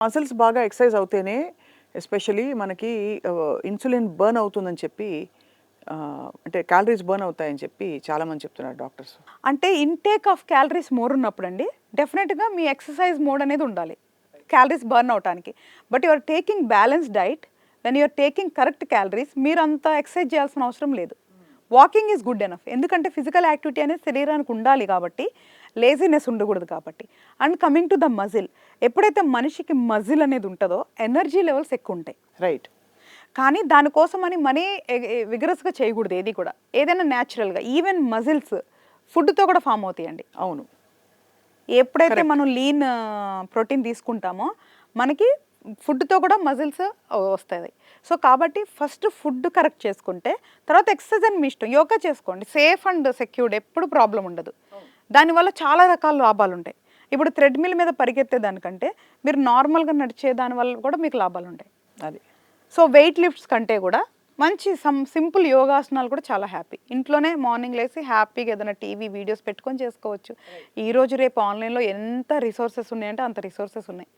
Muscles బాగా exercise అవుతేనే especially మనకి insulin burn అవుతుందని చెప్పి అంటే క్యాలరీస్ బర్న్ అవుతాయని చెప్పి చాలామంది చెప్తున్నారు డాక్టర్స్. అంటే ఇంటేక్ ఆఫ్ క్యాలరీస్ మోర్ ఉన్నప్పుడండి డెఫినెట్‌గా మీ ఎక్సర్సైజ్ మోడ్ అనేది ఉండాలి. క్యాలరీస్ బర్న్ అవ్వటానికి. But you are taking balanced diet, when you are taking correct calories మీరంత ఎక్సర్సైజ్ చేయాల్సిన అవసరం లేదు. Walking is good enough. ఎందుకంటే ఫిజికల్ యాక్టివిటీ అనేది శరీరానికి ఉండాలి కాబట్టి, లేజీనెస్ ఉండకూడదు కాబట్టి. And coming to the muscle, ఎప్పుడైతే మనిషికి మజిల్ అనేది ఉంటుందో ఎనర్జీ లెవెల్స్ ఎక్కువ ఉంటాయి. రైట్. కానీ దానికోసమని మనీ విగరస్‌గా చేయకూడదు ఏది కూడా. ఏదైనా న్యాచురల్‌గా ఈవెన్ మజిల్స్ ఫుడ్‌తో కూడా ఫామ్ అవుతాయండి. అవును. ఎప్పుడైతే Correct. మనం లీన్ ప్రోటీన్ తీసుకుంటామో మనకి ఫుడ్‌తో కూడా మజిల్స్ వస్తాయి. సో కాబట్టి ఫస్ట్ ఫుడ్ కరెక్ట్ చేసుకుంటే తర్వాత ఎక్సర్సైజ్ అని మీ ఇష్టం. యోగా చేసుకోండి. సేఫ్ అండ్ సెక్యూర్డ్, ఎప్పుడు ప్రాబ్లం ఉండదు. దానివల్ల చాలా రకాల లాభాలు ఉంటాయి. ఇప్పుడు థ్రెడ్‌మిల్ మీద పరిగెత్తే దానికంటే మీరు నార్మల్‌గా నడిచే దానివల్ల కూడా మీకు లాభాలు ఉంటాయి. అది. సో వెయిట్ లిఫ్ట్స్ కంటే కూడా మంచి సింపుల్ యోగాసనాలు కూడా చాలా హ్యాపీ. ఇంట్లోనే మార్నింగ్ లేసి హ్యాపీగా ఏదైనా టీవీ వీడియోస్ పెట్టుకొని చేసుకోవచ్చు. ఈ రోజు రేపు ఆన్లైన్‌లో ఎంత రిసోర్సెస్ ఉన్నాయంటే అంత రిసోర్సెస్ ఉన్నాయి.